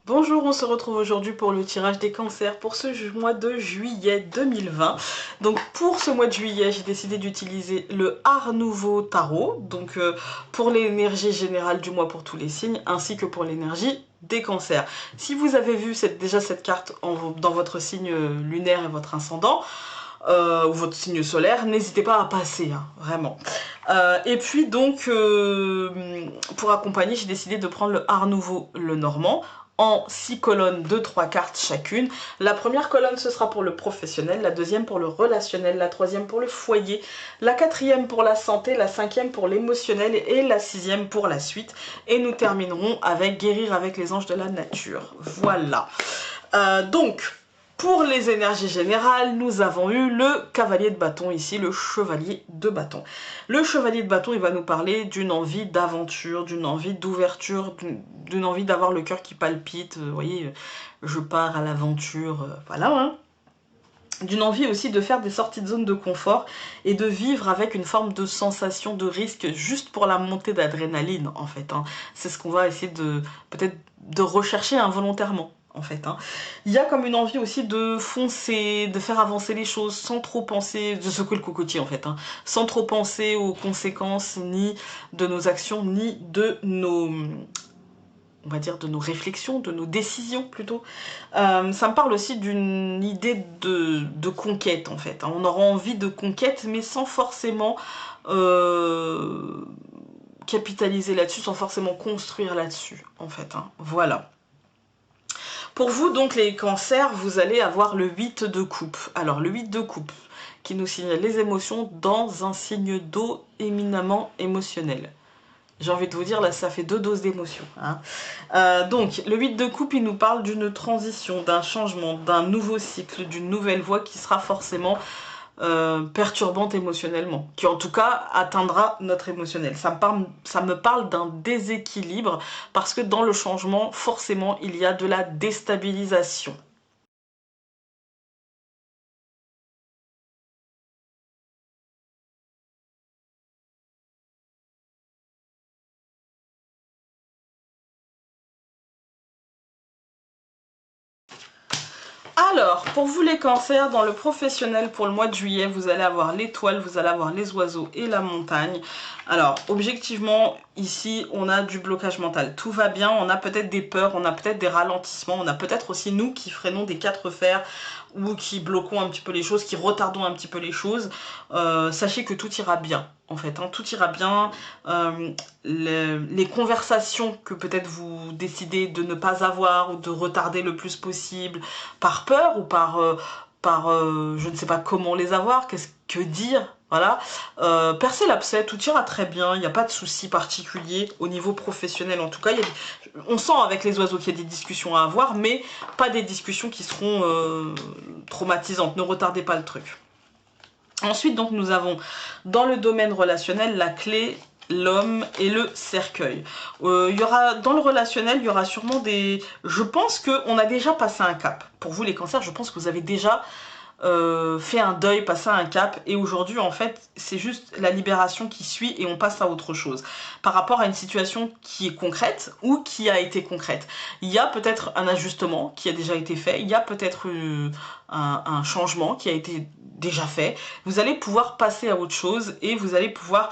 Bonjour, on se retrouve aujourd'hui pour le tirage des cancers pour ce mois de juillet 2020. Donc pour ce mois de juillet, j'ai décidé d'utiliser le Art Nouveau Tarot, donc pour l'énergie générale du mois pour tous les signes, ainsi que pour l'énergie des cancers. Si vous avez vu déjà cette carte dans votre signe lunaire et votre ascendant, ou votre signe solaire, n'hésitez pas à passer, hein, vraiment. Et puis donc, pour accompagner, j'ai décidé de prendre le Art Nouveau, le Normand, en 6 colonnes de 3 cartes chacune. La première colonne, ce sera pour le professionnel, la deuxième pour le relationnel, la troisième pour le foyer, la quatrième pour la santé, la cinquième pour l'émotionnel et la sixième pour la suite. Et nous terminerons avec guérir avec les anges de la nature. Voilà. Donc, pour les énergies générales, nous avons eu le cavalier de bâton ici, le chevalier de bâton. Le chevalier de bâton, il va nous parler d'une envie d'aventure, d'une envie d'ouverture, d'une envie d'avoir le cœur qui palpite. Vous voyez, je pars à l'aventure, voilà, hein. D'une envie aussi de faire des sorties de zone de confort et de vivre avec une forme de sensation de risque juste pour la montée d'adrénaline, en fait, hein. C'est ce qu'on va essayer de peut-être de rechercher involontairement. En fait, hein. Il y a comme une envie aussi de foncer, de faire avancer les choses sans trop penser, de secouer le cocotier en fait, hein, sans trop penser aux conséquences ni de nos actions, ni de nos, on va dire, de nos réflexions, de nos décisions plutôt. Ça me parle aussi d'une idée de conquête en fait, hein. On aura envie de conquête mais sans forcément capitaliser là-dessus, sans forcément construire là-dessus en fait, hein. Voilà. Pour vous, donc, les cancers, vous allez avoir le 8 de coupe. Alors, le 8 de coupe, qui nous signale les émotions dans un signe d'eau éminemment émotionnel. J'ai envie de vous dire, là, ça fait 2 doses d'émotion, hein. Donc, le 8 de coupe, il nous parle d'une transition, d'un changement, d'un nouveau cycle, d'une nouvelle voie qui sera forcément perturbante émotionnellement, qui en tout cas atteindra notre émotionnel. Ça me parle d'un déséquilibre, parce que dans le changement, forcément, il y a de la déstabilisation. Alors, pour vous les cancers, dans le professionnel pour le mois de juillet, vous allez avoir l'étoile, vous allez avoir les oiseaux et la montagne. Alors, objectivement, ici, on a du blocage mental. Tout va bien, on a peut-être des peurs, on a peut-être des ralentissements, on a peut-être aussi nous qui freinons des 4 fers ou qui bloquons un petit peu les choses, qui retardons un petit peu les choses. Sachez que tout ira bien, en fait, hein, tout ira bien. Les conversations que peut-être vous décidez de ne pas avoir ou de retarder le plus possible par peur ou par je ne sais pas comment les avoir, qu'est-ce que dire, voilà. Percez l'abcès, tout ira très bien, il n'y a pas de souci particulier au niveau professionnel en tout cas. On sent avec les oiseaux qu'il y a des discussions à avoir, mais pas des discussions qui seront traumatisantes, ne retardez pas le truc. Ensuite, donc, nous avons dans le domaine relationnel la clé, l'homme et le cercueil. Il y aura, dans le relationnel, il y aura sûrement des... Je pense qu'on a déjà passé un cap. Pour vous, les cancers, je pense que vous avez déjà fait un deuil, passé un cap, et aujourd'hui en fait c'est juste la libération qui suit et on passe à autre chose par rapport à une situation qui est concrète ou qui a été concrète. Il y a peut-être un ajustement qui a déjà été fait, il y a peut-être un changement qui a été déjà fait. Vous allez pouvoir passer à autre chose et vous allez pouvoir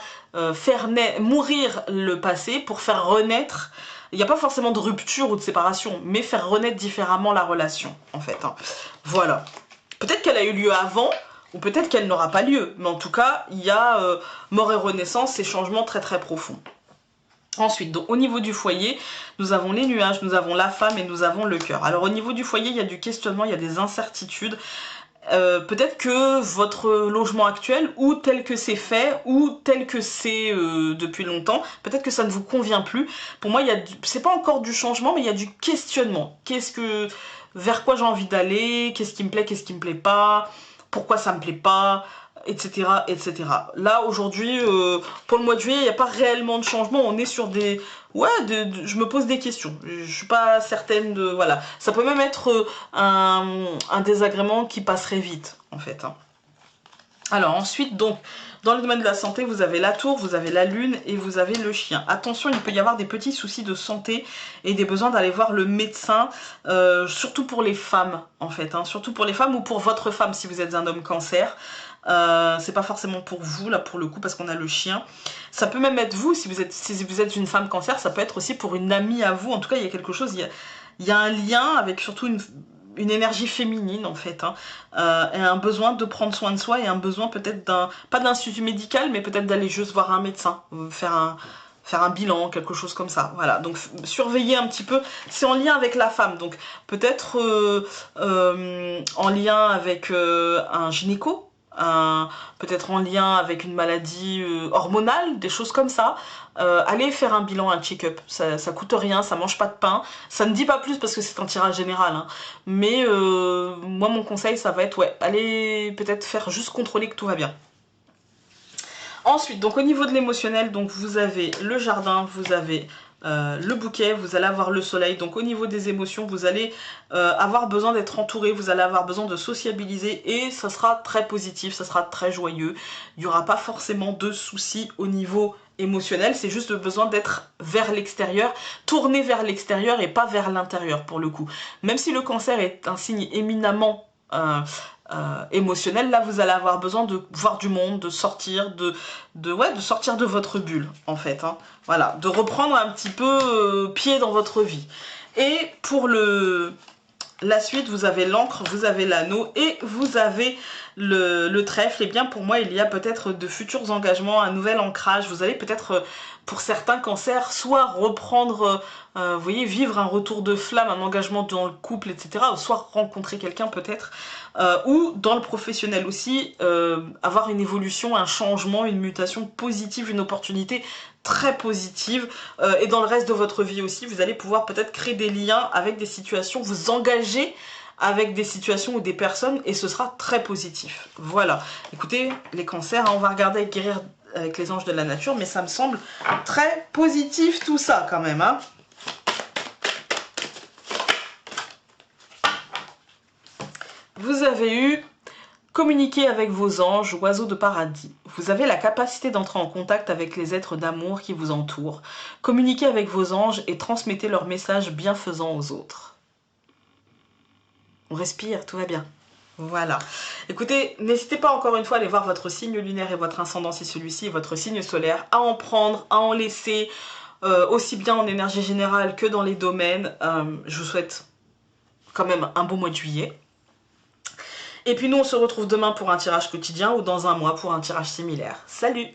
faire mourir le passé pour faire renaître. Il n'y a pas forcément de rupture ou de séparation, mais faire renaître différemment la relation en fait, hein. Voilà. Peut-être qu'elle a eu lieu avant, ou peut-être qu'elle n'aura pas lieu. Mais en tout cas, il y a mort et renaissance, ces changements très très profonds. Ensuite, donc, au niveau du foyer, nous avons les nuages, nous avons la femme et nous avons le cœur. Alors au niveau du foyer, il y a du questionnement, il y a des incertitudes. Peut-être que votre logement actuel, ou tel que c'est fait, ou tel que c'est depuis longtemps, peut-être que ça ne vous convient plus. Pour moi, c'est pas encore du changement, mais il y a du questionnement. Vers quoi j'ai envie d'aller, qu'est-ce qui me plaît pas, pourquoi ça me plaît pas, etc. etc. Là, aujourd'hui, pour le mois de juillet, il n'y a pas réellement de changement, on est sur des... Ouais, je me pose des questions, je suis pas certaine de... Voilà, ça peut même être un désagrément qui passerait vite, en fait, hein. Alors ensuite, donc, dans le domaine de la santé, vous avez la tour, vous avez la lune et vous avez le chien. Attention, il peut y avoir des petits soucis de santé et des besoins d'aller voir le médecin, surtout pour les femmes, en fait. Hein, surtout pour les femmes ou pour votre femme si vous êtes un homme cancer. C'est pas forcément pour vous, là, pour le coup, parce qu'on a le chien. Ça peut même être vous, si vous êtes une femme cancer, ça peut être aussi pour une amie à vous. En tout cas, il y a quelque chose, il y a un lien avec surtout une énergie féminine en fait, hein, et un besoin de prendre soin de soi et un besoin peut-être pas d'un suivi médical, mais peut-être d'aller juste voir un médecin, faire un bilan, quelque chose comme ça. Voilà, donc surveiller un petit peu, c'est en lien avec la femme, donc peut-être en lien avec un gynéco, peut-être en lien avec une maladie hormonale, des choses comme ça. Allez faire un bilan, un check-up, ça coûte rien, ça mange pas de pain, ça ne dit pas plus parce que c'est un tirage général, hein. Mais moi mon conseil ça va être, ouais, allez peut-être faire juste contrôler que tout va bien. Ensuite, donc au niveau de l'émotionnel, donc vous avez le jardin, vous avez le bouquet, vous allez avoir le soleil. Donc au niveau des émotions, vous allez avoir besoin d'être entouré, vous allez avoir besoin de sociabiliser et ça sera très positif, ça sera très joyeux. Il n'y aura pas forcément de soucis au niveau émotionnel, c'est juste besoin d'être vers l'extérieur, tourné vers l'extérieur et pas vers l'intérieur pour le coup. Même si le cancer est un signe éminemment émotionnel, là vous allez avoir besoin de voir du monde, de sortir, de sortir de votre bulle en fait, hein. Voilà, de reprendre un petit peu pied dans votre vie. Et pour la suite, vous avez l'encre, vous avez l'anneau et vous avez le trèfle. Et bien pour moi, il y a peut-être de futurs engagements, un nouvel ancrage. Vous allez peut-être, pour certains cancers, soit reprendre, vous voyez, vivre un retour de flamme, un engagement dans le couple, etc. Ou soit rencontrer quelqu'un peut-être. Ou dans le professionnel aussi, avoir une évolution, un changement, une mutation positive, une opportunité très positive, et dans le reste de votre vie aussi, vous allez pouvoir peut-être créer des liens avec des situations, vous engager avec des situations ou des personnes, et ce sera très positif. Voilà, écoutez, les cancers, hein, on va regarder avec Guérir avec les anges de la nature, mais ça me semble très positif tout ça quand même, hein. Vous avez eu communiquer avec vos anges, oiseaux de paradis. Vous avez la capacité d'entrer en contact avec les êtres d'amour qui vous entourent. Communiquez avec vos anges et transmettez leurs messages bienfaisants aux autres. On respire, tout va bien. Voilà. Écoutez, n'hésitez pas encore une fois à aller voir votre signe lunaire et votre ascendant si celui-ci est votre signe solaire, à en prendre, à en laisser, aussi bien en énergie générale que dans les domaines. Je vous souhaite quand même un beau mois de juillet. Et puis nous, on se retrouve demain pour un tirage quotidien ou dans un mois pour un tirage similaire. Salut!